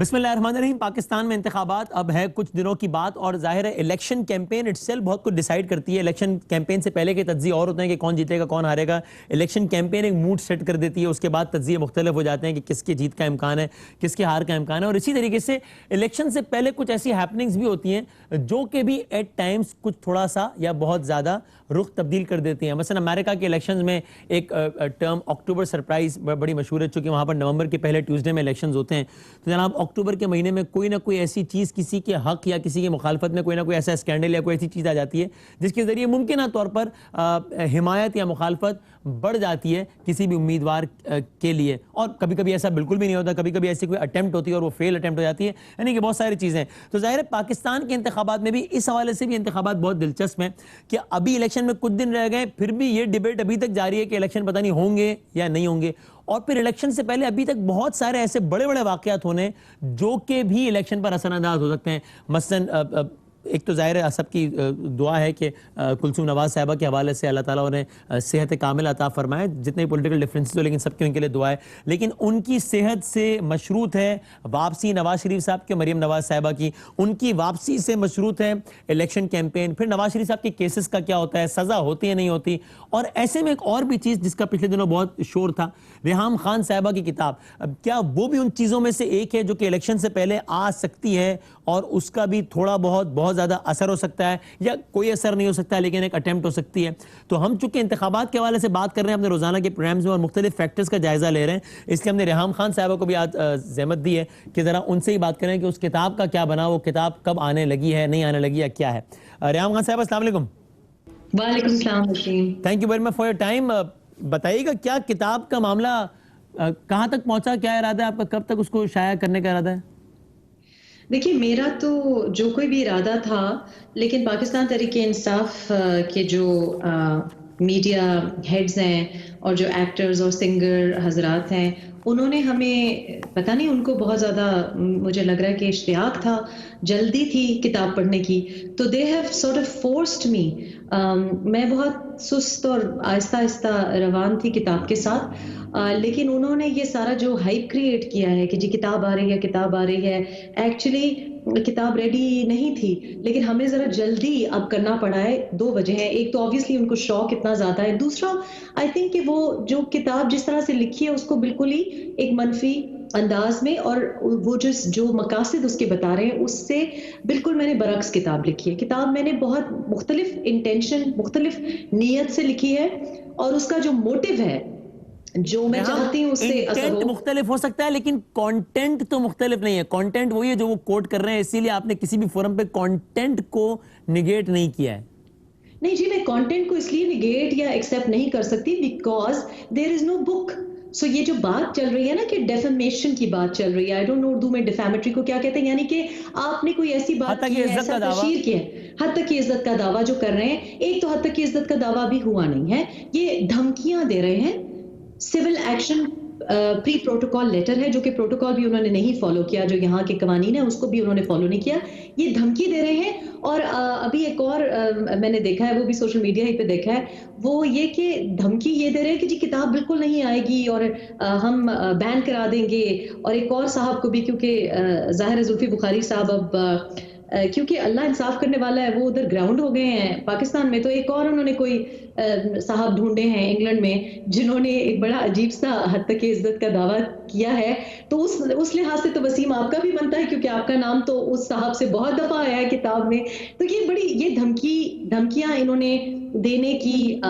بسم اللہ الرحمن الرحیم. پاکستان میں انتخابات اب ہے کچھ دنوں کی بات, اور ظاہر ہے الیکشن کیمپین اٹسیلف بہت کچھ ڈیسائیڈ کرتی ہے. الیکشن کیمپین سے پہلے کے تجزیے اور ہوتے ہیں کہ کون جیتے گا کون ہارے گا. الیکشن کیمپین ایک موڈ سیٹ کر دیتی ہے, اس کے بعد تجزیے مختلف ہو جاتے ہیں کہ کس کی جیت کا امکان ہے, کس کے ہار کا امکان ہے. اور اسی طریقے سے الیکشن سے پہلے کچھ ایسی ہیپننگز بھی ہوتی ہیں جو کہ بھی ایٹ ٹائمز کچھ تھوڑا سا یا بہت زیادہ رخ تبدیل کر دیتی ہیں. مثلا امریکہ کے الیکشنز میں ایک ٹرم اکتوبر سرپرائز بڑی مشہور ہے, چونکہ وہاں پر نومبر کے پہلے ٹیوزڈے میں الیکشنز ہوتے ہیں. تو جناب اکتوبر کے مہینے میں کوئی نہ کوئی ایسی چیز کسی کے حق یا کسی کی مخالفت میں کوئی نہ کوئی ایسا اسکینڈل یا کوئی ایسی چیز آ جاتی ہے جس کے ذریعے ممکنہ طور پر حمایت یا مخالفت بڑھ جاتی ہے کسی بھی امیدوار کے لیے. اور کبھی کبھی ایسا بالکل بھی نہیں ہوتا, کبھی کبھی ایسی کوئی اٹیمپٹ ہوتی ہے اور وہ فیل اٹیمپٹ ہو جاتی ہے, یعنی کہ بہت ساری چیزیں. تو ظاہر ہے پاکستان کے انتخابات میں بھی اس حوالے سے بھی انتخابات بہت دلچسپ ہیں کہ ابھی الیکشن میں کچھ دن رہ گئے, پھر بھی یہ ڈیبیٹ ابھی تک جاری ہے کہ الیکشن پتہ نہیں ہوں گے یا نہیں ہوں گے. اور پھر الیکشن سے پہلے ابھی تک بہت سارے ایسے بڑے بڑے واقعات ہونے جو کہ بھی الیکشن پر اثر انداز ہو سکتے ہیں. مثلا ایک تو ظاہر ہے سب کی دعا ہے کہ کلثوم نواز صاحبہ کے حوالے سے اللہ تعالیٰ انہیں صحت کامل عطا فرمائے. جتنے پولیٹیکل ڈفرینسز ہو لیکن سب کی ان کے لیے دعا ہے. لیکن ان کی صحت سے مشروط ہے واپسی نواز شریف صاحب کے, مریم نواز صاحبہ کی ان کی واپسی سے مشروط ہے الیکشن کیمپین. پھر نواز شریف صاحب کے کیسز کا کیا ہوتا ہے, سزا ہوتی ہے نہیں ہوتی. اور ایسے میں ایک اور بھی چیز جس کا پچھلے دنوں بہت شور تھا, ریحام خان صاحبہ کی کتاب, کیا وہ بھی ان چیزوں میں سے ایک ہے جو کہ الیکشن سے پہلے آ سکتی ہے اور اس کا بھی تھوڑا بہت زیادہ اثر ہو سکتا ہے, یا کوئی اثر نہیں ہو سکتا ہے لیکن ایک اٹیمپٹ ہو سکتی ہے. تو ہم چونکہ انتخابات کے حوالے سے بات کر رہے ہیں اپنے روزانہ کے پروگرامز میں اور مختلف فیکٹرز کا جائزہ لے رہے ہیں, اس لیے ہم نے ریحام خان صاحبہ کو بھی آج زحمت دی ہے کہ ذرا ان سے ہی بات کریں کہ اس کتاب کا کیا بنا, وہ کتاب کب آنے لگی ہے, نہیں آنے لگی ہے, کیا ہے. ریحام خان صاحبہ السلام علیکم. وعلیکم السلام Waseem. Thank you very much for your time. بتائیے گا کیا کتاب کا معاملہ کہاں تک پہنچا, کیا ارادہ ہے آپ کا, کب تک اس کو شائع کرنے کا ارادہ ہے؟ دیکھیے میرا تو جو کوئی بھی ارادہ تھا, لیکن پاکستان تحریک انصاف کے جو میڈیا ہیڈز ہیں اور جو ایکٹرز اور سنگر حضرات ہیں, انہوں نے ہمیں پتہ نہیں ان کو بہت زیادہ مجھے لگ رہا ہے کہ اشتیاق تھا, جلدی تھی کتاب پڑھنے کی, تو they have sort of forced me. میں بہت سست اور آہستہ آہستہ روان تھی کتاب کے ساتھ, لیکن انہوں نے یہ سارا جو ہائپ کریٹ کیا ہے کہ جی کتاب آ رہی ہے کتاب آ رہی ہے, ایکچولی کتاب ریڈی نہیں تھی لیکن ہمیں ذرا جلدی اب کرنا پڑا ہے. دو وجہ ہیں, ایک تو آبویسلی ان کو شوق اتنا زیادہ ہے, دوسرا آئی تھنک کہ وہ جو کتاب جس طرح سے لکھی ہے اس کو بالکل ہی ایک منفی انداز میں, اور وہ جو مقاصد اس کے بتا رہے ہیں اس سے بالکل میں نے برعکس کتاب لکھی ہے. کتاب میں نے بہت مختلف انٹینشن مختلف نیت سے لکھی ہے, اور اس کا جو موٹیو ہے جو میں چاہتی ہوں اس سے اثر ہو. مختلف ہو سکتا ہے لیکن کانٹینٹ تو مختلف نہیں ہے. کانٹینٹ وہی ہے جو وہ کوٹ کر رہے ہیں, اسی لیے آپ نے کسی بھی فورم پہ کانٹینٹ کو نگیٹ نہیں کیا ہے. نہیں جی, میں کانٹینٹ کو اس لیے نگیٹ یا ایکسیپٹ نہیں کر سکتی بیکاز دیر از نو بک. سو یہ جو بات چل رہی ہے نا کہ ڈیفیمیشن کی بات چل رہی ہے, آئی ڈونٹ نو اردو میں ڈیفیمیٹری کو کیا کہتے ہیں, یعنی کہ آپ نے کوئی ایسی بات کی ہے, ایسا تشہیر کیا ہے, حد تک کی عزت کا دعویٰ جو کر رہے ہیں. ایک تو حد تک کی عزت کا دعویٰ بھی ہوا نہیں ہے, یہ دھمکیاں دے رہے ہیں. سول ایکشن پری پروٹوکال لیٹر ہے جو کہ پروٹوکال بھی انہوں نے نہیں فالو کیا, جو یہاں کے قوانین ہیں اس کو بھی انہوں نے فالو نہیں کیا. یہ دھمکی دے رہے ہیں. اور ابھی ایک اور میں نے دیکھا ہے, وہ بھی سوشل میڈیا ہی پہ دیکھا ہے, وہ یہ کہ دھمکی یہ دے رہے ہیں کہ جی کتاب بالکل نہیں آئے گی اور ہم بین کرا دیں گے. اور ایک اور صاحب کو بھی, کیونکہ ظاہر زلفی بخاری صاحب اب کیونکہ اللہ انصاف کرنے والا ہے وہ ادھر گراؤنڈ ہو گئے ہیں پاکستان میں, تو ایک اور انہوں نے کوئی صاحب ڈھونڈے ہیں انگلینڈ میں جنہوں نے ایک بڑا عجیب سا حد تک عزت کا دعویٰ کیا ہے. تو اس لحاظ سے تو وسیم آپ کا بھی بنتا ہے کیونکہ آپ کا نام تو اس صاحب سے بہت دفعہ آیا ہے کتاب میں. تو یہ بڑی یہ دھمکیاں انہوں نے دینے کی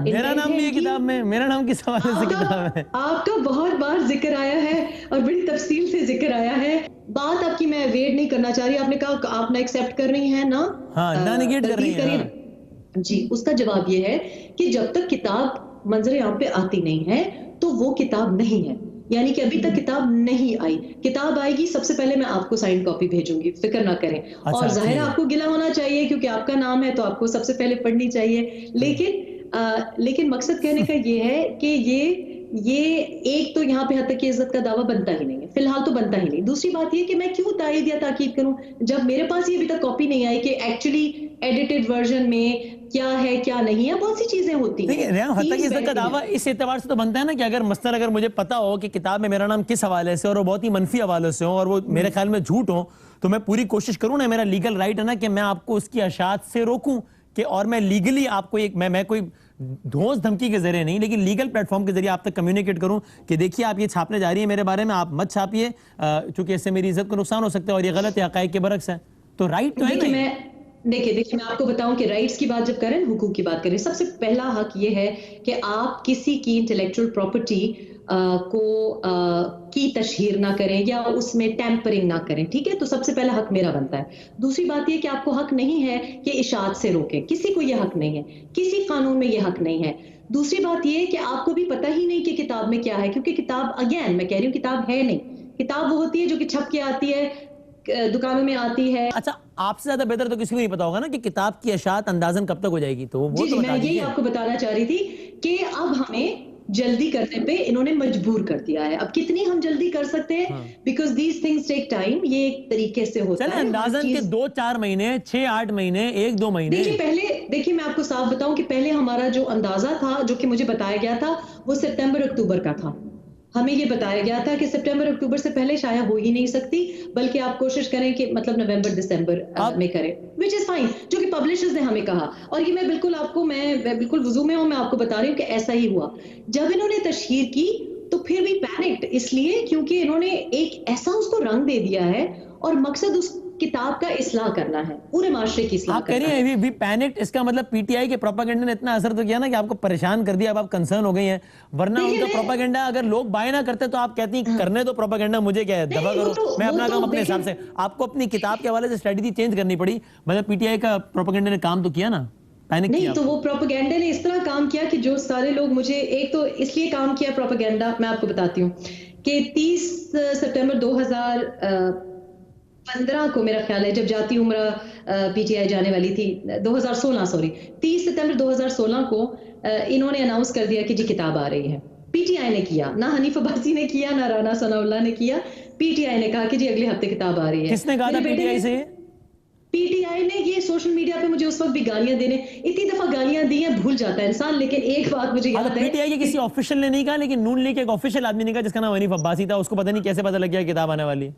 میرا نام بھی ہے کتاب میں, میرا نام کس حوالے سے کتاب ہے؟ آپ کا بہت بار ذکر آیا ہے اور بڑی تفصیل سے ذکر آیا ہے. بات آپ کی میں ویٹ نہیں کرنا چاہ رہی, آپ نے کہا آپ نہ ایکسیپٹ کر رہی ہیں نا, ہاں نہ نگیٹ کر رہی ہیں. جی, اس کا جواب یہ ہے کہ جب تک کتاب منظر عام پہ آتی نہیں ہے تو وہ کتاب نہیں ہے, یعنی کہ ابھی تک کتاب نہیں آئی. کتاب آئے گی سب سے پہلے میں آپ کو سائنڈ کاپی بھیجوں گی, فکر نہ کریں. اور ظاہر آپ کو گلہ ہونا چاہیے کیونکہ آپ کا نام ہے تو آپ کو سب سے پہلے پڑھنی چاہیے. لیکن مقصد کہنے کا یہ ہے کہ یہ یہ ایک تو یہاں پہ حد تک کہ عزت کا دعویٰ بنتا ہی نہیں ہے، فی الحال تو بنتا ہی نہیں. دوسری بات یہ کہ میں کیوں تائید یا تاکید کروں جب میرے پاس یہ ابھی تک کاپی نہیں آئی کہ ایکچولی ایڈیٹڈ ورژن میں کیا ہے کیا نہیں ہے. بہت سی چیزیں ہوتی ہیں. ریحان، حتیٰ کہ عزت کا دعویٰ اس اعتبار سے تو بنتا ہے نا کہ اگر مثلاً اگر مجھے پتا ہو کہ کتاب میں میرا نام کس حوالے سے اور وہ بہت ہی منفی حوالے سے ہوں اور وہ میرے خیال میں جھوٹ ہوں، تو میں پوری کوشش کروں نا، میرا لیگل رائٹ ہے نا کہ میں آپ کو اس کی اشاعت سے روکوں کہ اور میں لیگلی آپ کو ایک میں کوئی دھونس دھمکی کے ذریعے نہیں لیکن لیگل پلیٹ فارم کے ذریعے آپ تک کمیونیکیٹ کروں کہ دیکھیے آپ یہ چھاپنے جا رہی ہیں میرے بارے میں، آپ مت چھاپیے چونکہ اس سے میری عزت کو نقصان ہو سکتا ہے اور یہ غلط ہے، حقائق کے برعکس ہے. تو رائٹ تو ہے نا. دیکھیے میں آپ کو بتاؤں کہ رائٹس کی بات جب کریں، حقوق کی بات کریں، سب سے پہلا حق یہ ہے کہ آپ کسی کی انٹلیکچوئل پراپرٹی کو کی تشہیر نہ کریں یا اس میں ٹیمپرنگ نہ کریں. ٹھیک ہے، تو سب سے پہلا حق میرا بنتا ہے. دوسری بات یہ کہ آپ کو حق نہیں ہے کہ اشاعت سے روکیں، کسی کو یہ حق نہیں ہے، کسی قانون میں یہ حق نہیں ہے. دوسری بات یہ کہ آپ کو بھی پتہ ہی نہیں کہ کتاب میں کیا ہے، کیونکہ کتاب اگین میں کہہ رہی ہوں کتاب ہے نہیں. کتاب وہ ہوتی ہے جو کہ چھپ کے آتی ہے، دکانوں میں آتی ہے. اچھا، آپ سے زیادہ بہتر تو کسی کو نہیں پتا ہوگا نا کہ کتاب کی اشاعت اندازاً کب تک ہو جائے گی، تو وہ تو میں یہی آپ کو بتانا چاہ رہی تھی کہ اب ہمیں جلدی کرنے پہ انہوں نے مجبور کر دیا ہے. اب کتنی ہم جلدی کر سکتے ہیں because these things take time. یہ ایک طریقے سے ہوتا ہے. چلیں اندازاً کہ 2-4 مہینے، 6-8 مہینے، 1-2 مہینے. دیکھیے میں آپ کو صاف بتاؤں کہ پہلے ہمارا جو اندازہ تھا جو کہ مجھے بتایا گیا تھا وہ سپتمبر اکتوبر کا تھا. ہمیں یہ بتایا گیا تھا کہ سپٹمبر اکتوبر سے پہلے شائع ہو ہی نہیں سکتی، بلکہ آپ کوشش کریں کہ مطلب نومبر دسمبر میں کریں، which is fine، جو کہ پبلشرز نے ہمیں کہا. اور یہ میں بالکل آپ کو میں بالکل وضو میں ہوں، میں آپ کو بتا رہی ہوں کہ ایسا ہی ہوا. جب انہوں نے تشہیر کی تو پھر بھی پینکڈ اس لیے کیونکہ انہوں نے ایک ایسا اس کو رنگ دے دیا ہے اور مقصد اس کتاب کا اصلاح کرنا ہے، پورے معاشرے کی اصلاح آپ کہہ رہی ہیں بھی پینکڈ، اس کا مطلب پی ٹی آئی کے پروپیگنڈا نے اتنا اثر تو کیا نا کہ آپ کو پریشان کر دیا، اب آپ کنسرن ہو گئی ہیں. ورنہ ان کا پروپیگنڈا اگر لوگ بائے نہ کرتے تو آپ کہتی ہیں کرنے دو پروپیگنڈا، مجھے کیا ہے، دفع کرو، میں اپنا کام اپنے حساب سے. آپ کو اپنی کتاب کے حوالے سے اسٹریٹجی چینج کرنی پڑی، مطلب پی ٹی آئی کا پروپیگنڈا نے کام تو کیا نا. نہیں تو وہ پروپیگنڈا نے اس طرح کام کیا کہ جو سارے لوگ مجھے ایک تو اس لیے کام کیا پروپیگنڈا، میں آپ کو بتاتی ہوں کہ 30 سپٹمبر 2015 کو میرا خیال ہے جب جاتی عمرہ پی ٹی آئی جانے والی تھی، 30 ستمبر 2016 کو انہوں نے اناؤنس کر دیا کہ جی کتاب آ رہی ہے. پی ٹی آئی نے کیا، نہ حنیف عباسی نے کیا، نہ رانا ثناء اللہ نے کیا. پی ٹی آئی نے کہا کہ جی اگلے ہفتے کتاب آ رہی ہے. کس نے کہا تھا پی ٹی آئی سے؟ پی ٹی آئی نے. یہ سوشل میڈیا پہ مجھے اس وقت بھی گالیاں دینے، اتنی دفعہ گالیاں دی ہیں بھول جاتا ہے انسان، لیکن ایک بات مجھے یاد ہے. پی ٹی آئی کے کسی آفیشل نے نہیں کہا، لیکن نون لیگ کے ایک آفیشل آدمی نے کہا جس کا نام حنیف عباسی تھا، اس کو پتہ نہیں کیسے پتہ لگ گیا کتاب آنے والی.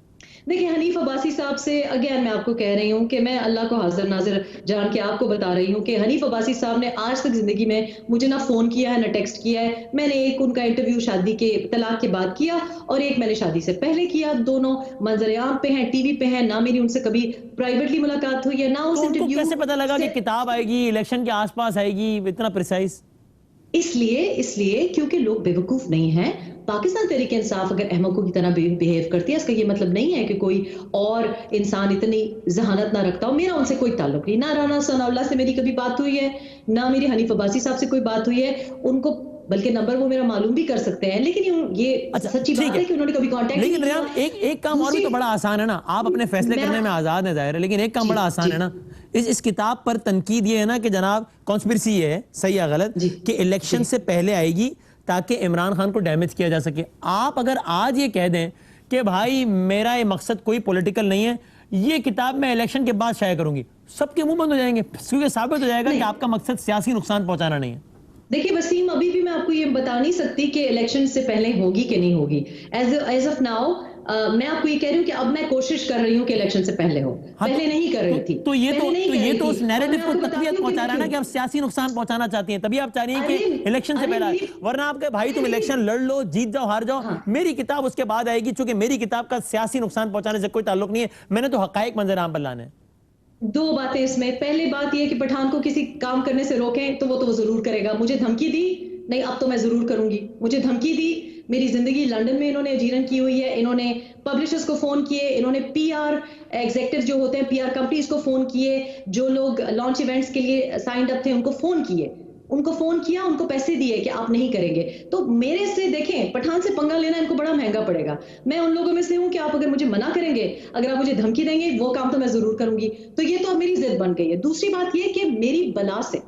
دیکھیں حنیف عباسی صاحب سے اگین میں آپ کو کہہ رہی ہوں کہ میں اللہ کو حاضر ناظر جان کے آپ کو بتا رہی ہوں کہ حنیف عباسی صاحب نے آج تک زندگی میں مجھے نہ فون کیا ہے نہ ٹیکسٹ کیا ہے. میں نے ایک ان کا انٹرویو شادی کے طلاق کے بعد کیا اور ایک میں نے شادی سے پہلے کیا. دونوں منظر عام پہ ہیں، ٹی وی پہ ہیں، نہ میری ان سے کبھی پرائیویٹلی ملاقات ہوئی ہے نہ اس انٹرویو. تو کیسے پتہ لگا کہ کتاب آئے گی، الیکشن کے آس پاس آئے گی، اتنا پریسائز؟ اس لیے کیونکہ لوگ بے وقوف نہیں ہیں. پاکستان تحریک انصاف اگر احمقوں کی طرح بیہیو کرتی ہے، اس کا یہ مطلب نہیں ہے کہ کوئی اور انسان اتنی ذہانت نہ رکھتا ہو. میرا ان سے کوئی تعلق نہیں، نہ رانا ثناء اللہ سے میری کبھی بات ہوئی ہے، نہ میری حنیف عباسی صاحب سے کوئی بات ہوئی ہے. ان کو بلکہ نمبر وہ میرا معلوم بھی کر سکتے ہیں، لیکن یہ سچی بات ہے کہ انہوں نے کبھی کانٹیکٹ نہیں کیا. لیکن ریحان ایک کام اور بھی تو بڑا آسان ہے نا، آپ اپنے فیصلے کرنے میں آزاد ہیں ظاہر ہے، لیکن ایک کام بڑا آسان ہے نا. اس کتاب پر تنقید یہ ہے نا کہ جناب کانسپریسی یہ ہے، صحیح یا غلط، کہ الیکشن سے پہلے آئے گی تاکہ عمران خان کو ڈیمیج کیا جا سکے. آپ اگر آج یہ کہہ دیں کہ بھائی میرا یہ مقصد کوئی پولیٹیکل نہیں ہے، یہ کتاب میں الیکشن کے بعد شائع کروں گی، سب کے منہ بند ہو جائیں گے، کیونکہ ثابت ہو جائے گا کہ آپ کا مقصد سیاسی نقصان پہنچانا نہیں ہے. دیکھیے وسیم، ابھی بھی میں آپ کو یہ بتا نہیں سکتی کہ الیکشن سے پہلے ہوگی کہ نہیں ہوگی. ایز آف ناؤ میں آپ کو یہ کہہ رہی ہوں کہ اب میں کوشش کر رہی ہوں کہ الیکشن سے پہلے ہو. پہلے نہیں کر رہی تھی. تو یہ تو اس نیریٹو کو تقویت پہنچا رہا ہے نا کہ آپ سیاسی نقصان پہنچانا چاہتی ہیں، تبھی آپ چاہ رہی ہیں کہ الیکشن سے پہلے. ورنہ آپ کے بھائی تم الیکشن لڑ لو، جیت جاؤ، ہار جاؤ، میری کتاب اس کے بعد آئے گی، چونکہ میری کتاب کا سیاسی نقصان پہنچانے سے کوئی تعلق نہیں ہے. میں نے تو حقائق منظر عام پر لانے ہیں. دو باتیں اس میں. پہلی بات یہ کہ پٹھان کو کسی کام کرنے سے روکیں تو وہ ضرور کرے گا. مجھے دھمکی دی، نہیں اب تو میں ضرور کروں گی. مجھے دھمکی دی، میری زندگی لنڈن میں انہوں نے اجیرن کی ہوئی ہے. انہوں نے پبلشرز کو فون کیے، انہوں نے پی آر ایگزیکٹو جو ہوتے ہیں پی آر کمپنیز کو فون کیے، جو لوگ لانچ ایونٹس کے لیے سائنڈ اپ تھے ان کو فون کیا، ان کو پیسے دیے کہ آپ نہیں کریں گے. تو میرے سے دیکھیں پٹھان سے پنگا لینا ان کو بڑا مہنگا پڑے گا. میں ان لوگوں میں سے ہوں کہ آپ اگر مجھے منع کریں گے، اگر آپ مجھے دھمکی دیں گے، وہ کام تو میں ضرور کروں گی. تو یہ تو اب میری ضد بن گئی ہے. دوسری بات یہ کہ میری بلا سے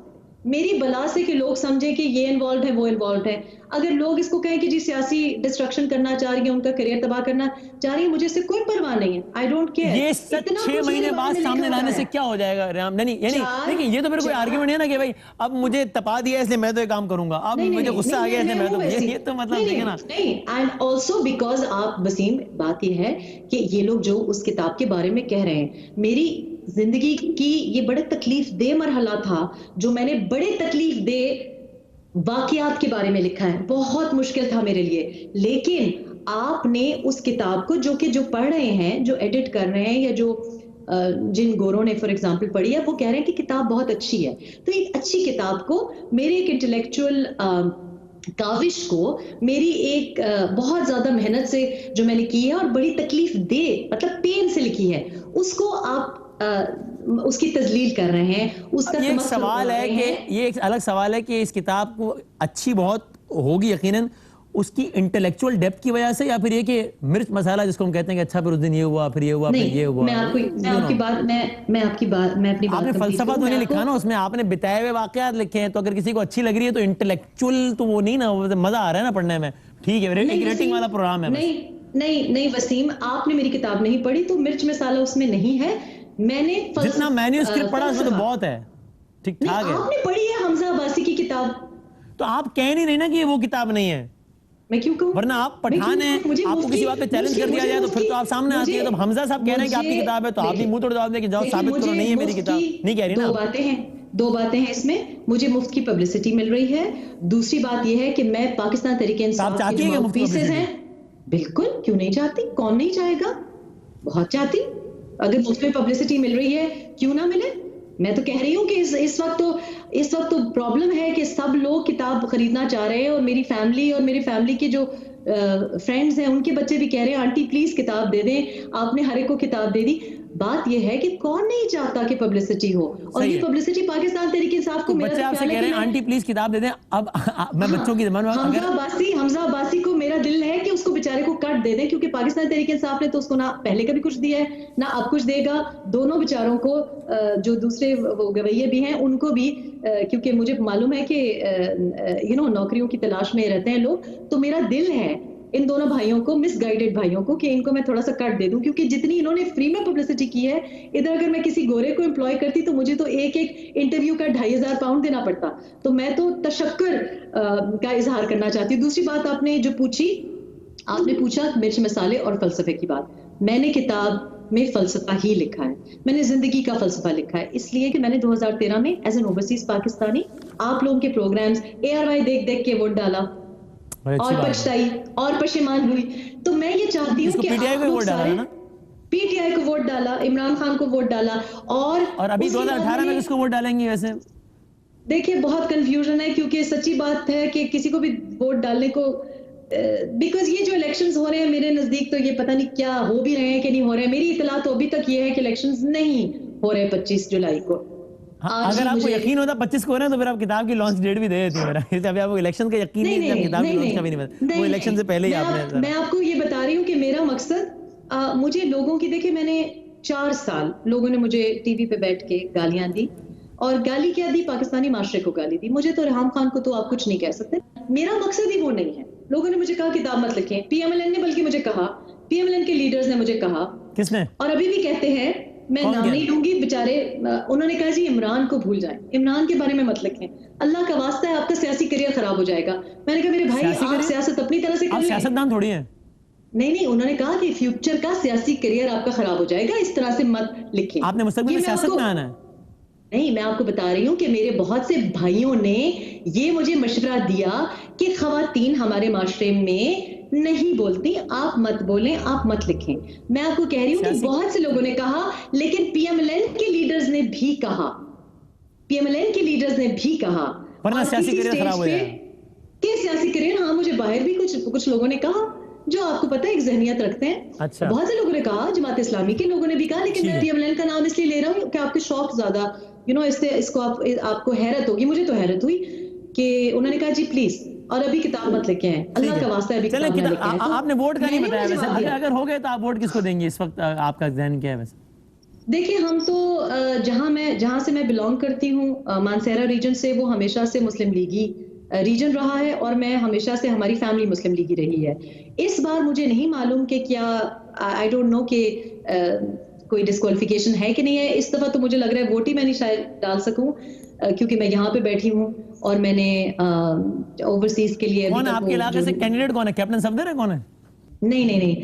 میری بلا سے کہ لوگ سمجھیں کہ یہ انوالوڈ ہے وہ انوالوڈ ہے. اگر لوگ اس کو کہیں کہ جی سیاسی ڈسٹرکشن کرنا چاہ رہی ہیں, ان کا کریئر تباہ کرنا چاہ رہی ہیں, مجھے اس سے کوئی پرواہ نہیں ہے. I don't care. یہ سچ 6 مہینے بعد سامنے لانے سے کیا ہو جائے گا رام؟ نہیں یعنی دیکھیں یہ تو پھر کوئی آرگیومنٹ ہے نا کہ بھائی اب مجھے تپا دیا اس لیے میں تو یہ کام کروں گا, اب مجھے غصہ آ گیا اس لیے میں تو, یہ تو مطلب دیکھیں نا. نہیں, اینڈ آلسو بیکاز آپ وسیم, بات یہ ہے کہ یہ لوگ جو اس کتاب کے بارے میں کہہ رہے ہیں, میری زندگی کی یہ بڑے تکلیف دہ مرحلہ تھا جو میں نے بڑے تکلیف دہ واقعات کے بارے میں لکھا ہے. بہت مشکل تھا میرے لیے, لیکن آپ نے اس کتاب کو جو پڑھ رہے ہیں, جو ایڈٹ کر رہے ہیں, یا جو جن گوروں نے فار ایگزامپل پڑھی ہے, وہ کہہ رہے ہیں کہ کتاب بہت اچھی ہے. تو ایک اچھی کتاب کو, میرے ایک انٹلیکچوئل کاوش کو, میری ایک بہت زیادہ محنت سے جو میں نے کی ہے اور بڑی تکلیف دے مطلب پین سے لکھی ہے, اس کو آپ اس کی تذلیل کر رہے ہیں, اس کا یہ ایک سوال ہے کہ یہ ایک الگ سوال ہے کہ اس کتاب کو اچھی بہت ہوگی یقیناً اس کی انٹلیکچوئل ڈیپتھ کی وجہ سے, یا پھر یہ کہ مرچ مسالہ جس کو ہم کہتے ہیں کہ اچھا پھر اس دن یہ ہوا, پھر یہ ہوا, پھر یہ ہوا. میں اپنی بات آپ نے فلسفہ تو نہیں لکھا نا اس میں, آپ نے بتائے ہوئے واقعات لکھے ہیں, تو اگر کسی کو اچھی لگ رہی ہے تو انٹلیکچوئل تو وہ نہیں نا, مزہ آ رہا ہے نا پڑھنے میں. ٹھیک ہے, ایک ریٹنگ والا پروگرام ہے. نہیں وسیم, آپ نے میری کتاب نہیں پڑھی تو مرچ مسالہ اس میں نہیں ہے. میں نے جتنا مینیوسکرپٹ پڑھا اس میں تو بہت ہے, ٹھیک ٹھاک ہے. آپ نے پڑھی ہے حمزہ عباسی کی کتاب, تو آپ کہہ نہیں رہے نا کہ یہ وہ کتاب نہیں ہے. میں کیوں کہوں, ورنہ آپ پٹھان ہیں, آپ کو کسی بات پہ چیلنج کر دیا جائے تو پھر تو آپ سامنے آتی ہے. تو حمزہ صاحب کہہ رہے ہیں کہ آپ کی کتاب ہے, تو آپ بھی منہ توڑ جواب دیں کہ جاؤ ثابت کرو نہیں ہے میری کتاب. نہیں کہہ رہی نا. دو باتیں ہیں اس میں, مجھے مفت کی پبلسٹی مل رہی ہے. دوسری بات یہ ہے کہ میں پاکستان تحریک انصاف کے جو ماؤتھ پیسز ہیں, بالکل کیوں نہیں چاہتی, کون نہیں چاہے گا, بہت چاہتی. اگر مفت میں پبلسٹی مل رہی ہے کیوں نہ ملے. میں تو کہہ رہی ہوں کہ اس وقت تو پرابلم ہے کہ سب لوگ کتاب خریدنا چاہ رہے ہیں, اور میری فیملی اور میری فیملی کے جو فرینڈز ہیں ان کے بچے بھی کہہ رہے ہیں آنٹی پلیز کتاب دے دیں. آپ نے ہر ایک کو کتاب دے دی. بات یہ ہے کہ کون نہیں چاہتا کہ پبلسٹی ہو, اور یہ پبلسٹی پاکستان تحریک انصاف کو, بچے آپ سے کہہ رہے ہیں آنٹی پلیز کتاب دے دیں. اب میں بچوں کی زبان میں, حمزہ عباسی کو میرا دل ہے کہ اس کو بیچارے کو کٹ دے دیں, کیونکہ پاکستان تحریک انصاف نے تو اس کو نہ پہلے کبھی کچھ دیا ہے نہ اب کچھ دے گا. دونوں بیچاروں کو, جو دوسرے گویے بھی ہیں ان کو بھی, کیونکہ مجھے معلوم ہے کہ نوکریوں کی تلاش میں رہتے ہیں لوگ, تو میرا دل ہے ان دونوں بھائیوں کو, مس گائیڈڈ بھائیوں کو, کہ ان کو میں تھوڑا سا کٹ دے دوں, کیونکہ جتنی انہوں نے فری میں پبلسٹی کی ہے, ادھر اگر میں کسی گورے کو امپلائی کرتی تو مجھے تو ایک انٹرویو کا 2500 پاؤنڈ دینا پڑتا. تو میں تو تشکر کا اظہار کرنا چاہتی ہوں. دوسری بات آپ نے جو پوچھی, آپ نے پوچھا مرچ مسالے اور فلسفے کی بات. میں نے کتاب میں فلسفہ ہی لکھا ہے, میں نے زندگی کا فلسفہ لکھا ہے, اس لیے کہ میں نے 2013 میں ایز این اوورسیز پاکستانی آپ لوگوں کے پروگرامز ARY دیکھ کے ووٹ ڈالا اور پچھتائی اور پشیمان ہوئی. تو میں یہ چاہتی ہوں کہ آپ لوگ سارے PTI کو ووٹ ڈالا, عمران خان کو ووٹ ڈالا, اور ابھی 2018 میں کس کو ووٹ ڈالیں گے ویسے؟ دیکھیں بہت کنفیوژن ہے, کیونکہ سچی بات ہے کہ کسی کو بھی ووٹ ڈالنے کو, بیکاز یہ جو الیکشنز ہو رہے ہیں میرے نزدیک تو یہ پتہ نہیں کیا ہو بھی رہے ہیں کہ نہیں ہو رہے ہیں. میری اطلاع تو ابھی تک یہ ہے کہ الیکشنز نہیں ہو رہے 25 جولائی کو. اگر آپ کو یقین ہوتا 25 کو ہو رہے ہیں تو پھر آپ کتاب کی لانچ ڈیٹ بھی دے دیتی میرا. ابھی آپ کو الیکشن کا یقین نہیں ہے, کتاب کی لانچ کا بھی نہیں پتا, وہ الیکشن سے پہلے ہی آپ نے. میں آپ کو یہ بتا رہی ہوں کہ میرا مقصد, مجھے لوگوں کی, دیکھیں میں نے 4 سال لوگوں نے مجھے ٹی وی پہ بیٹھ کے گالیاں دی, اور گالی کیا دی, پاکستانی معاشرے کو گالی دی. مجھے تو ریحام خان کو تو آپ کچھ نہیں کہہ سکتے, میرا مقصد ہی وہ نہیں ہے. لوگوں نے مجھے کہا کتاب مت لکھیں, PMLN نے بلکہ مجھے کہا, PMLN کے لیڈرز نے مجھے کہا. کس نے؟ اور ابھی بھی کہتے ہیں, میں نام نہیں لوں گی بیچارے, انہوں نے کہا جی عمران کو بھول جائیں, عمران کے بارے میں مت لکھیں, اللہ کا واسطہ ہے آپ کا سیاسی کریئر خراب ہو جائے گا. میں نے کہا میرے بھائی آپ سیاست اپنی طرح سے کر لیں. سیاست دان تھوڑی ہیں. نہیں, انہوں نے کہا کہ فیوچر کا سیاسی کریئر آپ کا خراب ہو جائے گا, اس طرح سے مت لکھیں. آپ نے مستقبل میں سیاست میں آنا ہے؟ نہیں, میں آپ کو بتا رہی ہوں کہ میرے بہت سے بھائیوں نے یہ مجھے مشورہ دیا کہ خواتین ہمارے معاشرے میں نہیں بولتی, آپ مت بولیں, آپ مت لکھیں. میں آپ کو کہہ رہی ہوں کہ بہت سے لوگوں نے کہا, لیکن PMLN کے لیڈرز نے بھی کہا, PMLN کے لیڈرز نے بھی کہا, ورنہ سیاسی کریئر خراب ہو جائے کہ سیاسی کریئر. ہاں, مجھے باہر بھی کچھ لوگوں نے کہا جو آپ کو پتہ ہے ایک ذہنیت رکھتے ہیں. بہت سے لوگوں نے کہا, جماعت اسلامی کے لوگوں نے بھی کہا, لیکن میں PMLN کا نام اس لیے لے رہا ہوں کہ آپ کے شوق زیادہ اس کو آپ کو حیرت ہوگی. مجھے تو حیرت ہوئی کہ انہوں نے کہا جی پلیز, اور ابھی کتاب مت لکھیں, اللہ کا واسطہ ہے ابھی کتاب نہ لکھیں. آپ نے ووٹ کا نہیں بتایا ویسے, اگر ہو گئے تو آپ ووٹ کس کو دیں گے اس وقت, آپ کا ذہن کیا ہے ویسے؟ دیکھیں ہم تو جہاں سے میں بلانگ کرتی ہوں مانسہرہ ریجن سے، وہ ہمیشہ سے مسلم لیگی ریجن رہا ہے، اور میں ہمیشہ سے ہماری فیملی مسلم لیگی رہی ہے. اس بار مجھے نہیں معلوم کہ کیا آئی ڈونٹ نو کہ کوئی ڈسکوالیفیکیشن ہے کہ نہیں ہے. اس دفعہ تو مجھے لگ رہا ہے ووٹ ہی میں نہیں شاید ڈال سکوں، کیونکہ میں یہاں پہ بیٹھی ہوں اور میں نے اوورسیز کے لیے ابھی کون ہے تک آپ کے علاقے سے کینڈیڈیٹ؟ کون ہے؟ کیپٹن صفدر ہے؟ کون ہے؟ نہیں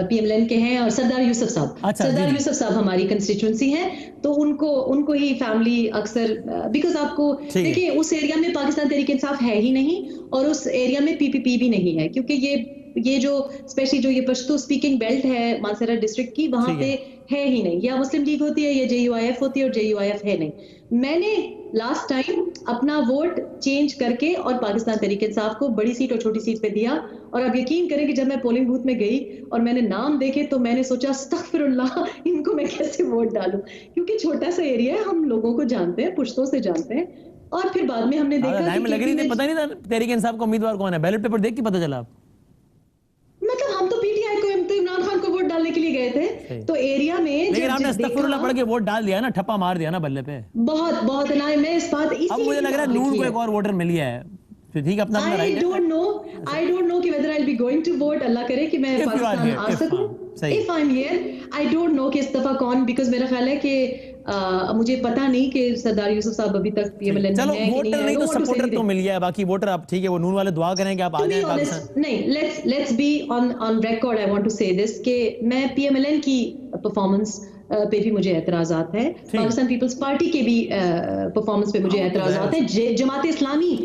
پی ایم لین کے ہیں، اور سردار یوسف صاحب. اچھا، جی سردار جی. یوسف صاحب ہماری کنسٹیچوئنسی ہیں، تو ان کو ہی فیملی اکثر بیکاز آپ کو ٹھیک ہے. دیکھیں اس ایریا میں پاکستان تحریک انصاف ہے ہی نہیں، اور اس ایریا میں پی پی پی بھی نہیں ہے، کیونکہ یہ جو اسپیشلی جو یہ پشتو سپیکنگ بیلٹ ہے مانسہرہ ڈسٹرکٹ کی، وہاں ٹھیک ہے. پہ ہے ہی نہیں. یا مسلم لیگ ہوتی ہے یا جے یو آئی ایف ہوتی ہے، اور جے یو آئی ایف ہے نہیں. میں نے لاسٹ ٹائم اپنا ووٹ چینج کر کے اور پاکستان تحریک انصاف کو بڑی سیٹ اور چھوٹی سیٹ پہ دیا. اور آپ یقین کریں کہ جب میں پولنگ بوتھ میں گئی اور میں نے نام دیکھے تو میں نے سوچا استغفر اللہ، ان کو میں کیسے ووٹ ڈالوں، کیونکہ چھوٹا سا ایریا ہے، ہم لوگوں کو جانتے ہیں، پشتوں سے جانتے ہیں. اور پھر بعد میں ہم نے دیکھا لائن کہ میں لگ رہی تھی، پتہ نہیں تھا تحریک انصاف کا امیدوار کون ہے؟ بیلٹ پیپر دیکھ کے پتہ چلا آپ؟ مطلب ہم تو پی ٹی آئی کو عمران خان کو ووٹ ڈالنے کے لیے گئے تھے، تو ایریا میں لیکن آپ نے جب استغفر اللہ دیکھا پڑھ کے ووٹ ڈال دیا نا، ٹھپا مار دیا نا بلے پہ. بہت میں اس بات اب اسی مجھے لیے لگ رہا ہے کتاب نون لکھی کو ہے. ایک اور ووٹر مل گیا ہے. ٹھیک ہے، اپنا اپنا رائٹ ہے. I don't know کہ whether I'll be going to vote. اللہ کرے کہ میں If you are Pakistan here, a if سکوں. صحیح. If I'm here, I don't know کہ اس دفعہ کون، because میرا خیال ہے کہ مجھے پتا نہیں کہ سردار یوسف صاحب ابھی تک پی ایم ایل این چلو میں ہے کہ نہیں ووٹر ہے. نہیں تو سپورٹر تو مل گیا ہے، باقی ووٹر آپ ٹھیک ہے، وہ نون والے دعا کریں کہ آپ آ To be جائیں honest, پاکستان. نہیں, let's be on record. I want to say this کہ میں پی ایم ایل این کی پرفارمنس پہ بھی مجھے اعتراضات ہیں، پاکستان پیپلز پارٹی کے بھی پرفارمنس پہ مجھے اعتراضات ہیں، جماعت اسلامی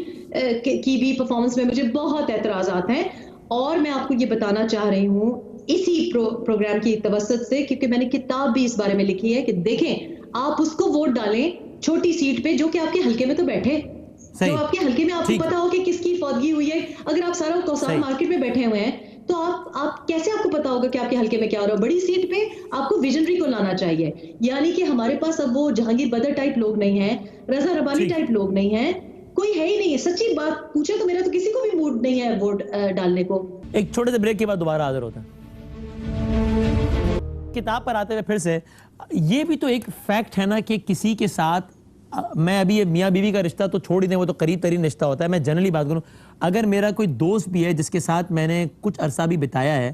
کی بھی پرفارمنس میں مجھے بہت اعتراضات ہیں. اور میں آپ کو یہ بتانا چاہ رہی ہوں اسی پروگرام کی توسط سے، کیونکہ میں نے کتاب بھی اس بارے میں لکھی ہے، کہ دیکھیں آپ اس کو ووٹ ڈالیں چھوٹی سیٹ پہ جو کہ آپ کے حلقے میں تو بیٹھے، جو آپ کے حلقے میں آپ کو پتا ہو کہ کس کی فوتگی ہوئی ہے. اگر آپ سارا کوسار مارکیٹ میں بیٹھے ہوئے ہیں تو آپ کیسے آپ کو پتا ہوگا کہ آپ کے حلقے میں کیا ہو رہا ہے؟ بڑی سیٹ پہ آپ کو ویژنری کو لانا چاہیے. یعنی کہ ہمارے پاس اب وہ جہانگیر بدر ٹائپ لوگ نہیں ہیں، رضا ربانی ٹائپ لوگ نہیں ہیں، کوئی ہے ہی نہیں ہے. سچی بات پوچھے تو میرا تو کسی کو بھی موڈ نہیں ہے ووٹ ڈالنے کو. ایک چھوٹے سے بریک کے بعد دوبارہ حاضر ہوتے ہیں. کتاب پر آتے ہوئے پھر سے یہ بھی تو ایک فیکٹ ہے نا کہ کسی کے ساتھ، میں ابھی میاں بیوی کا رشتہ تو چھوڑ ہی دیں، وہ تو قریب ترین رشتہ ہوتا ہے. میں جنرلی بات کروں، اگر میرا کوئی دوست بھی ہے جس کے ساتھ میں نے کچھ عرصہ بھی بتایا ہے،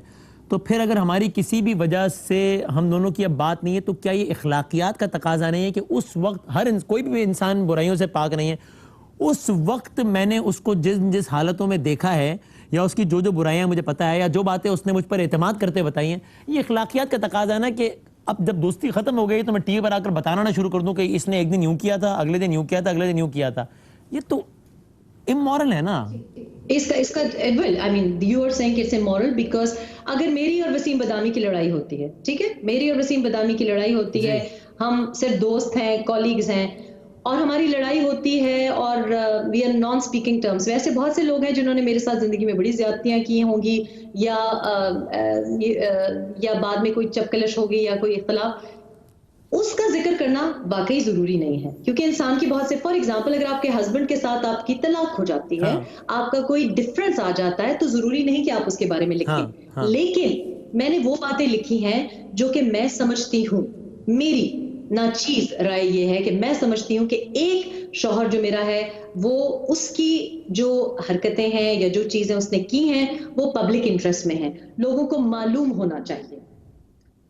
تو پھر اگر ہماری کسی بھی وجہ سے ہم دونوں کی اب بات نہیں ہے، تو کیا یہ اخلاقیات کا تقاضا نہیں ہے کہ اس وقت کوئی بھی انسان برائیوں سے پاک نہیں ہے، اس وقت میں نے اس کو جس حالتوں میں دیکھا ہے، یا اس کی جو برائیاں مجھے پتا ہے، یا جو باتیں اس نے مجھ پر اعتماد کرتے بتائی ہیں، یہ اخلاقیات کا تقاضا ہے نا کہ اب جب دوستی ختم ہو گئی تو میں ٹی وی پر آ کر بتانا نہ شروع کر دوں کہ اس نے ایک دن یوں کیا تھا، اگلے دن یوں کیا تھا، اگلے دن یوں کیا تھا. یہ تو امورل ہے نا. اس کا well I mean you are saying it's immoral because اگر میری اور وسیم بدامی کی لڑائی ہوتی ہے، ٹھیک ہے، میری اور وسیم بدامی کی لڑائی ہوتی ہے، ہم صرف دوست ہیں، کولیگز ہیں، اور ہماری لڑائی ہوتی ہے اور we are non speaking terms. ویسے بہت سے لوگ ہیں جنہوں نے میرے ساتھ زندگی میں بڑی زیادتیاں کی ہوں گی، یا بعد میں کوئی چپکلش ہوگی یا کوئی اختلاف، اس کا ذکر کرنا واقعی ضروری نہیں ہے. کیونکہ انسان کی بہت سے، فار ایگزامپل اگر آپ کے ہسبینڈ کے ساتھ آپ کی طلاق ہو جاتی ہے، آپ کا کوئی ڈفرنس آ جاتا ہے، تو ضروری نہیں کہ آپ اس کے بارے میں لکھیں. لیکن میں نے وہ باتیں لکھی ہیں جو کہ میں سمجھتی ہوں، میری ناچیز رائے یہ ہے کہ میں سمجھتی ہوں کہ ایک شوہر جو میرا ہے، وہ اس کی جو حرکتیں ہیں یا جو چیزیں اس نے کی ہیں وہ پبلک انٹرسٹ میں ہیں، لوگوں کو معلوم ہونا چاہیے.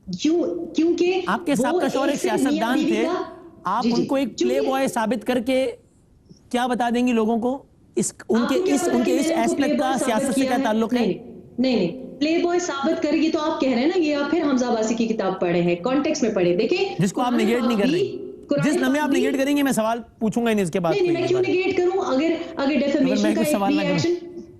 کیونکہ آپ کے سابقہ شوہر ایک سیاستدان تھے، آپ ان کو ایک پلے بوائے ثابت کر کے کیا بتا دیں گی لوگوں کو؟ ان کے اس ایسپیکٹ کا سیاست سے کیا تعلق ہے؟ نہیں پلے بوائے ثابت کرے گی تو آپ کہہ رہے ہیں نا یہ آپ پھر حمزہ عباسی کی کتاب پڑھے ہیں، کانٹیکس میں پڑھے. دیکھیں جس کو آپ نگیٹ نہیں کر رہی، جس لمحے آپ نگیٹ کریں گے میں سوال پوچھوں گا ہی نہیں اس کے بعد. نہیں میں کیوں نگیٹ کروں؟ اگر ڈیفیمیشن کا ایک ری ایکشن،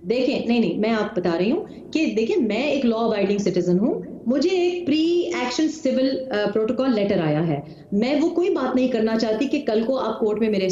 دیکھیں نہیں میں آپ بتا رہی ہوں کہ دیکھیں میں ایک لا ابائڈنگ سٹیزن ہوں، مجھے ایک پری ایکشن سول پروٹوکول لیٹر آیا ہے. میں وہ کوئی بات نہیں کرنا چاہتی کہ کل کو آپ کورٹ میں میرے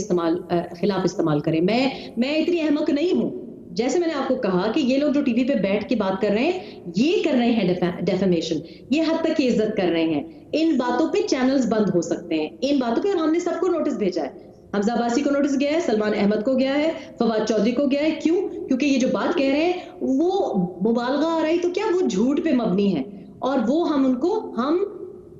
خلاف استعمال کریں. میں اتنی احمق نہیں ہوں. جیسے میں نے آپ کو کہا کہ یہ لوگ جو ٹی وی پہ بیٹھ کے بات کر رہے ہیں، یہ کر رہے ہیں ڈیفیمیشن، یہ حد تک کی عزت کر رہے ہیں. ان باتوں پہ چینلز بند ہو سکتے ہیں، ان باتوں پہ ہم نے سب کو نوٹس بھیجا ہے. حمزہ عباسی کو نوٹس گیا ہے، سلمان احمد کو گیا ہے، فواد چودھری کو گیا ہے. کیوں؟ کیونکہ یہ جو بات کہہ رہے ہیں وہ مبالغہ آ رہی تو کیا وہ جھوٹ پہ مبنی ہے، اور وہ ہم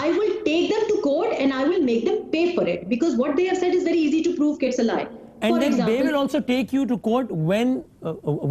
I will take them to court and I will make them pay for it because what they have said is very easy to prove it's a lie. And then they will also take you to court when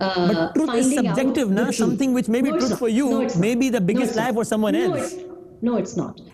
But truth is subjective, na? Something which may be truth for you may be the biggest lie for someone else. No, it's not.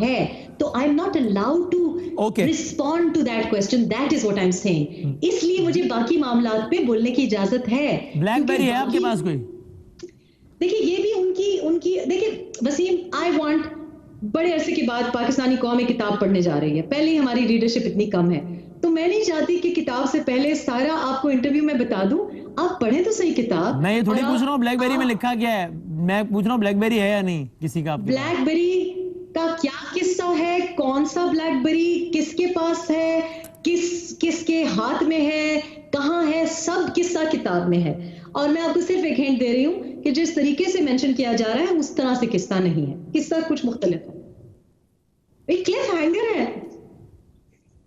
ہے. تو I am not allowed to respond to that question. That is what I am saying. اس لیے مجھے باقی معاملات پہ بولنے کی اجازت ہے. بلیک بیری ہے آپ کے پاس کوئی؟ دیکھیے یہ بھی ان کی دیکھیے وسیم, آئی وانٹ, بڑے عرصے کے بعد پاکستانی قوم ایک کتاب پڑھنے جا رہی ہے. پہلے ہی ہماری ریڈرشپ اتنی کم ہے, تو میں نہیں چاہتی کہ کتاب سے پہلے سارا آپ کو انٹرویو میں بتا دوں. آپ پڑھیں تو صحیح کتاب. میں یہ تھوڑی پوچھ رہا ہوں بلیک بیری میں لکھا کیا ہے, میں پوچھ رہا ہوں بلیک بیری ہے یا نہیں کسی کا. بلیک بیری کا کیا قصہ ہے, کون سا بلیک بیری کس کے پاس ہے, کس کے ہاتھ میں ہے, کہاں ہے, سب قصہ کتاب میں ہے. اور میں آپ کو صرف ایک ہنٹ دے رہی ہوں کہ جس طریقے سے مینشن کیا جا رہا ہے اس طرح سے قصہ نہیں ہے. قصہ کچھ مختلف ہے, ایک کلف ہینگر ہے.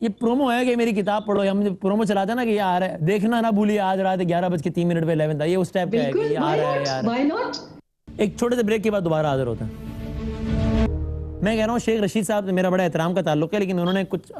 یہ پرومو ہے کہ میری کتاب پڑھو, یا مجھے پرومو چلاتا ہے نا کہ یہ آ رہا ہے, دیکھنا نہ بھولیے آج رات 11:03 پہ 11 تھا, یہ اس ٹائپ کا ہے کہ یہ آ رہا ہے یار. Why not. ایک چھوٹے سے بریک کے بعد دوبارہ حاضر ہوتا ہے. میں کہہ رہا ہوں شیخ رشید صاحب سے میرا بڑا احترام کا تعلق ہے, لیکن انہوں نے کچھ,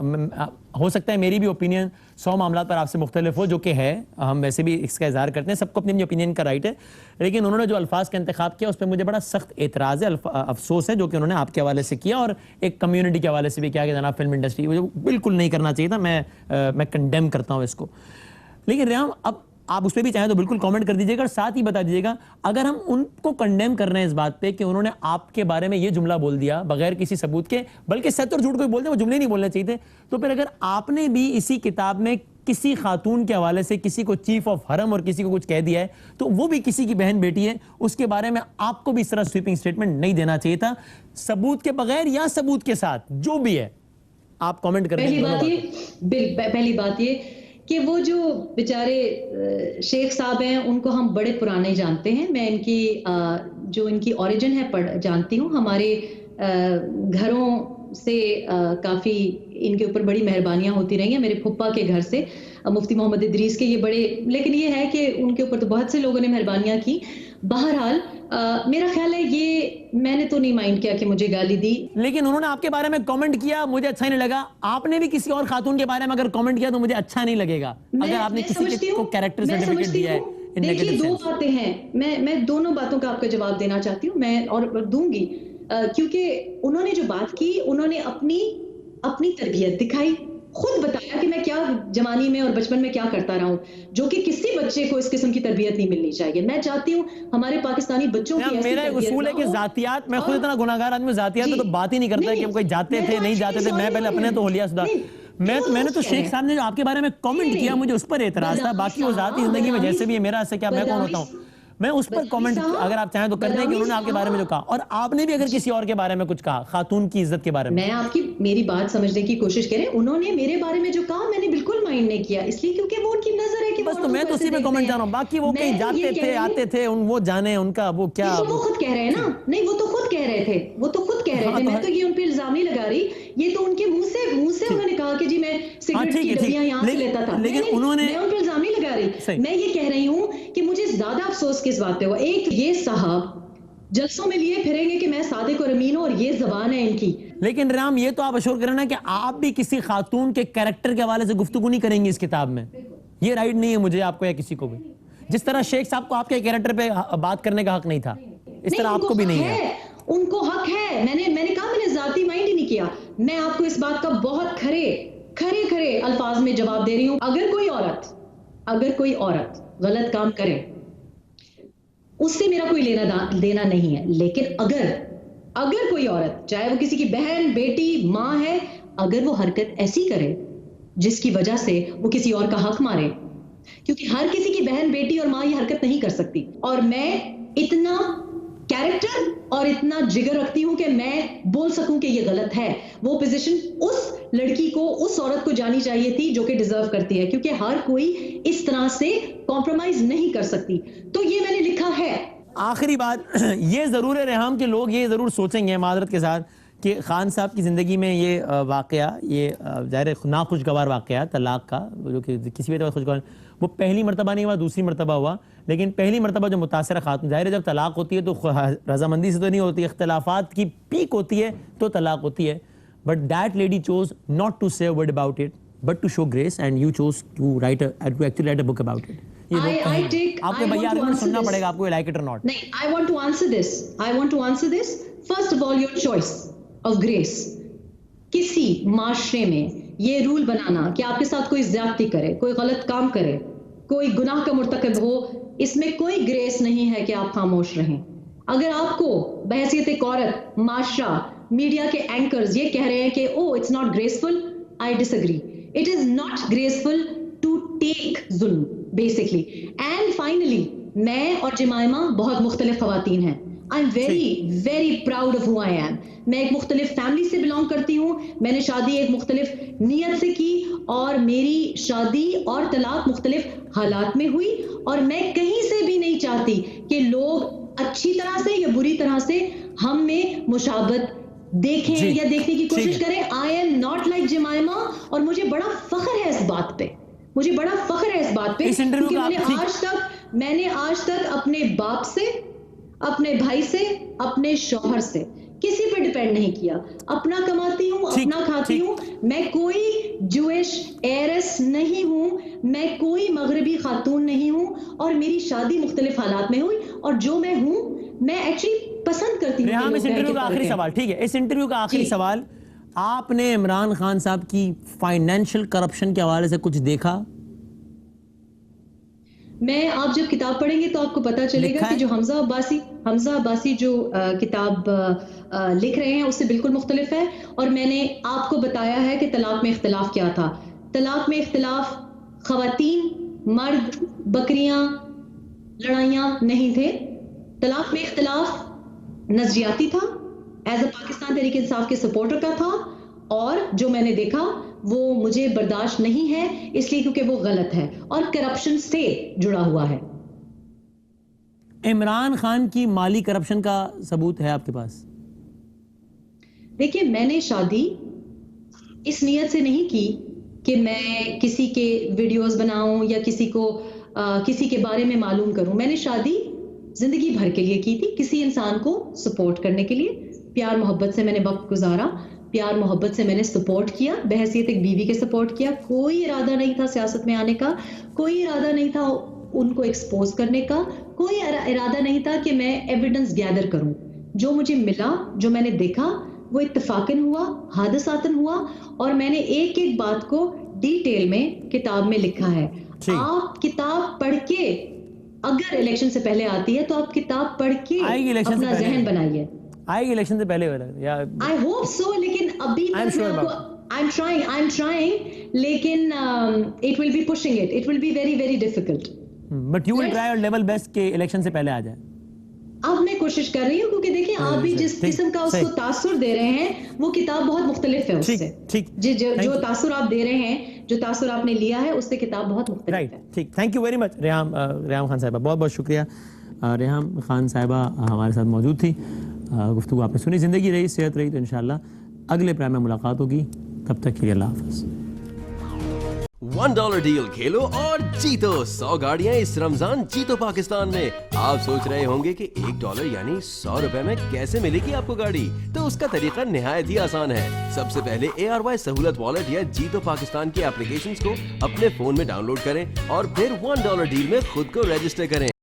ہو سکتا ہے میری بھی اوپینین 100 معاملات پر آپ سے مختلف ہو, جو کہ ہے, ہم ویسے بھی اس کا اظہار کرتے ہیں, سب کو اپنی اپنی اوپینین کا رائٹ ہے, لیکن انہوں نے جو الفاظ کا انتخاب کیا اس پہ مجھے بڑا سخت اعتراض ہے, افسوس ہے, جو کہ انہوں نے آپ کے حوالے سے کیا اور ایک کمیونٹی کے حوالے سے بھی کیا کہ جناب فلم انڈسٹری بالکل نہیں کرنا چاہیے تھا. میں کنڈیم کرتا ہوں اس کو. لیکن ریحام, اب آپ اس پہ بھی چاہیں تو بالکل کامنٹ کر دیجیے گا, اور ساتھ ہی بتا دیجیے گا اگر ہم ان کو کنڈیم کر رہے ہیں اس بات پہ کہ انہوں نے آپ کے بارے میں یہ جملہ بول دیا بغیر کسی ثبوت کے, بلکہ سچ اور جھوٹ کوئی بولتے ہیں, وہ جملے نہیں بولنے چاہیے تھے, تو پھر اگر آپ نے بھی اسی کتاب میں کسی خاتون کے حوالے سے کسی کو چیف آف حرم اور کسی کو کچھ کہہ دیا ہے, تو وہ بھی کسی کی بہن بیٹی ہے, اس کے بارے میں آپ کو بھی اس طرح سویپنگ سٹیٹمنٹ نہیں دینا چاہیے تھا, ثبوت کے بغیر یا ثبوت کے ساتھ, جو بھی ہے. آپ کامنٹ کر دیں. پہلی بات یہ کہ وہ جو بیچارے شیخ صاحب ہیں ان کو ہم بڑے پرانے جانتے ہیں. میں ان کی جو ان کی اوریجن ہے جانتی ہوں. ہمارے گھروں سے کافی ان کے اوپر بڑی مہربانیاں ہوتی رہی ہیں. میرے پھپھا کے گھر سے مفتی محمد ادریس کے, یہ بڑے, لیکن یہ ہے کہ ان کے اوپر تو بہت سے لوگوں نے مہربانیاں کی. بہرحال میرا خیال ہے یہ میں نے تو نہیں مائنڈ کیا کہ مجھے گالی دی, لیکن انہوں نے آپ کے بارے میں کامنٹ کیا, مجھے اچھا نہیں لگا. آپ نے بھی کسی اور خاتون کے بارے میں اگر کامنٹ کیا تو مجھے اچھا نہیں لگے گا, اگر آپ نے کسی کو کیریکٹر سرٹیفکیٹ دیا ہے. دیکھیے دو باتیں ہیں, میں دونوں باتوں کا آپ کو جواب دینا چاہتی ہوں, میں اور دوں گی, کیونکہ انہوں نے جو بات کی انہوں نے اپنی تربیت دکھائی, خود بتایا کہ میں کیا جوانی میں اور بچپن میں کیا کرتا رہا ہوں, جو کہ کسی بچے کو اس قسم کی تربیت نہیں ملنی چاہیے. میں چاہتی ہوں ہمارے پاکستانی بچوں کی ایسی میرا اصول ہے کہ ذاتیات, میں خود اتنا گناہگار آدمی, ذاتیات میں تو بات ہی نہیں کرتا کہ وہ کوئی جاتے تھے نہیں جاتے تھے, میں پہلے اپنے تو حلیہ شدہ. میں نے تو شیخ صاحب نے جو آپ کے بارے میں کامنٹ کیا مجھے اس پر اعتراض تھا, باقی وہ ذاتی زندگی میں جیسے بھی ہے, میرا ایسا کیا, میں کون ہوتا ہوں, میں اس پر کامنٹ اگر آپ چاہیں تو کر دیں کہ انہوں نے آپ کے بارے میں جو کہا, اور آپ نے بھی اگر کسی اور کے بارے میں کچھ کہا, خاتون کی عزت کے بارے میں آپ کی میری بات سمجھنے کی کوشش کریں. انہوں نے میرے بارے میں جو کہا میں نے بالکل مائنڈ نہیں کیا, اس لیے کیونکہ وہ ان کی نظر ہے کہ بس, تو میں تو اسی میں کامنٹ کر رہا ہوں. باقی وہ کہیں جاتے تھے آتے تھے, وہ جانے ان کا وہ کیا, وہ خود کہہ رہے ہیں نا. نہیں, وہ تو خود کہہ رہے تھے, میں تو یہ ان پہ الزام نہیں لگا رہی, یہ تو ان کے منہ سے انہوں نے کہا کہ جی میں سگریٹ کی ڈبیاں یہاں سے لیتا تھا, لیکن انہوں نے, میں ان پہ الزام نہیں لگا رہی. میں یہ کہہ رہی ہوں کہ مجھے زیادہ افسوس کس بات پہ ہوا, ایک یہ صاحب جلسوں میں لیے پھریں گے کہ میں صادق اور امین ہوں اور یہ زبان ہے ان کی. لیکن رام یہ تو آپ اشور کریں نا کہ آپ بھی کسی خاتون کے کیریکٹر کے حوالے سے گفتگو نہیں کریں گے اس کتاب میں, یہ رائٹ نہیں ہے مجھے, آپ کو یا کسی کو بھی, جس طرح شیخ صاحب کو آپ کے کیریکٹر پہ بات کرنے کا حق نہیں تھا, اس طرح آپ کو بھی نہیں ہے. ان کو حق ہے, میں نے کہا میں نے ذاتی مائنڈ ہی نہیں کیا. میں آپ کو اس بات کا بہت کھرے الفاظ میں جواب دے رہی ہوں. اگر کوئی عورت غلط کام کرے اس سے میرا کوئی لینا دینا نہیں ہے, لیکن اگر کوئی عورت, چاہے وہ کسی کی بہن, بیٹی, ماں ہے, اگر وہ حرکت ایسی کرے جس کی وجہ سے وہ کسی اور کا حق مارے, کیونکہ ہر کسی کی بہن, بیٹی اور ماں یہ حرکت نہیں کر سکتی, اور میں اتنا کیریکٹر اور اتنا جگر رکھتی ہوں کہ میں بول سکوں کہ یہ غلط ہے. وہ پوزیشن اس لڑکی کو, اس عورت کو جانی چاہیے تھی جو کہ ڈیزرو کرتی ہے, کیونکہ ہر کوئی اس طرح سے کمپرومائز نہیں کر سکتی. تو یہ میں نے لکھا ہے. آخری بات یہ ضرور ہے ریحام کہ لوگ یہ ضرور سوچیں گے معذرت کے ساتھ کہ خان صاحب کی زندگی میں یہ واقعہ, یہ ظاہر ناخوشگوار واقعہ طلاق کا, جو کہ کسی بھی طرح خوشگوار, وہ پہلی مرتبہ نہیں ہوا, دوسری مرتبہ ہوا, لیکن پہلی مرتبہ جو متاثرہ خاتون, ظاہر ہے جب طلاق ہوتی ہے تو رضامندی سے تو نہیں ہوتی, اختلافات کی پیک ہوتی ہے تو طلاق ہوتی ہے, but that lady chose not to say word about it but to show grace, and you chose to actually write a book about it. یہ لوگ I کہیں take, آپ کے I بھیا want to آرگومنٹ answer سننا this. پڑے گا آپ کو لائک اٹ اور ناٹ. نہیں, I want to answer this. I want to answer this. First of all, your choice of grace. کسی معاشرے میں یہ رول بنانا کہ آپ کے ساتھ کوئی زیادتی کرے, کوئی غلط کام کرے, کوئی گناہ کا مرتکب ہو, اس میں کوئی گریس نہیں ہے کہ آپ خاموش رہیں. اگر آپ کو بحیثیت ایک عورت, معاشرہ, میڈیا کے اینکرز یہ کہہ رہے ہیں کہ oh it's not graceful, I disagree. It is not graceful to take ظلم بیسکلی. اینڈ فائنلی میں اور جمائمہ بہت مختلف خواتین ہیں. I am very very proud of who I am. میں ایک مختلف فیملی سے بلانگ کرتی ہوں. میں نے شادی ایک مختلف نیت سے کی اور میری شادی اور طلاق مختلف حالات میں ہوئی, اور میں کہیں سے بھی نہیں چاہتی کہ لوگ اچھی طرح سے یا بری طرح سے ہم میں مشابہت دیکھیں یا دیکھنے کی کوشش کریں. آئی ایم ناٹ لائک جمائمہ, اور مجھے بڑا فخر ہے اس بات پہ, مجھے بڑا فخر ہے اس بات پہ, کیونکہ میں نے آج تک اپنے باپ سے, اپنے بھائی سے, اپنے شوہر سے کسی پہ ڈیپینڈ نہیں کیا. اپنا کماتی ہوں, اپنا کھاتی ہوں. میں کوئی جویش ایرس نہیں ہوں, میں کوئی مغربی خاتون نہیں ہوں, اور میری شادی مختلف حالات میں ہوئی, اور جو میں ہوں میں ایکچولی پسند کرتی ہوں. ریحام, اس انٹرویو کا آخری سوال, ٹھیک ہے, اس انٹرویو کا آخری سوال, آپ نے عمران خان صاحب کی فائنینشیل کرپشن کے حوالے سے کچھ دیکھا؟ میں, آپ جب کتاب پڑھیں گے تو آپ کو پتا چلے گا کہ جو حمزہ عباسی جو کتاب لکھ رہے ہیں اس سے بالکل مختلف ہے. اور میں نے آپ کو بتایا ہے کہ طلاق میں اختلاف کیا تھا. طلاق میں اختلاف خواتین, مرد, بکریاں, لڑائیاں نہیں تھے. طلاق میں اختلاف نظریاتی تھا, ایز اے پاکستان تحریک انصاف کے سپورٹر کا تھا, اور جو میں نے دیکھا وہ مجھے برداشت نہیں ہے, اس لیے کیونکہ وہ غلط ہے اور کرپشن سے جڑا ہوا ہے. عمران خان کی مالی کرپشن کا ثبوت ہے آپ کے پاس؟ دیکھیے, میں نے شادی اس نیت سے نہیں کی کہ میں کسی کے ویڈیوز بناؤں یا کسی کے بارے میں معلوم کروں. میں نے شادی زندگی بھر کے لیے کی تھی, کسی انسان کو سپورٹ کرنے کے لیے. پیار محبت سے میں نے وقت گزارا, پیار محبت سے میں نے سپورٹ کیا, بحیثیت ایک بیوی کے سپورٹ کیا. کوئی ارادہ نہیں تھا سیاست میں آنے کا, کوئی ارادہ نہیں تھا ان کو ایکسپوز کرنے کا, کوئی ارادہ نہیں تھا کہ میں ایویڈنس گیدر کروں. جو مجھے ملا, جو میں نے دیکھا, وہ اتفاقاً ہوا, حادثاتاً ہوا, اور میں نے ایک ایک بات کو ڈیٹیل میں کتاب میں لکھا ہے. آپ کتاب پڑھ کے, اگر الیکشن سے پہلے آتی ہے تو آپ کتاب پڑھ کے اپنا ذہن بنائیے. آئے گی الیکشن سے پہلے ہو رہا ہے. I hope so, لیکن ابھی تک میں آپ کو I'm trying, لیکن it will be pushing it. It will be very, very difficult. But you will try your level best کہ الیکشن سے پہلے آ جائے. اب میں کوشش کر رہی ہوں, کیونکہ دیکھیں آپ بھی جس قسم کا اس کو تاثر دے رہے ہیں وہ کتاب بہت مختلف ہے اس سے. جو تاثر آپ دے رہے ہیں, جو تاثر آپ نے لیا ہے, اس سے کتاب بہت مختلف ہے. ٹھیک, تھینک یو ویری مچ ریحام خان صاحبہ, بہت بہت شکریہ. ریحام خان صاحبہ ہمارے ساتھ موجود تھی. گفتگو آپ نے سنی, زندگی رہی, صحت رہی, تو انشاءاللہ اگلے پروگرام میں ملاقات ہوگی. تب تک کے لیے اللہ حافظ. $1 ڈیل کھیلو اور جیتو 100 گاڑیاں اس رمضان جیتو پاکستان میں. آپ سوچ رہے ہوں گے کہ $1 یعنی $100 میں کیسے ملے گی آپ کو گاڑی؟ تو اس کا طریقہ نہایت ہی آسان ہے. سب سے پہلے ARY سہولت والیٹ یا جیتو پاکستان کی اپلیکیشنز کو اپنے فون میں ڈاؤن لوڈ کریں اور پھر $1 ڈیل میں خود کو رجسٹر کریں.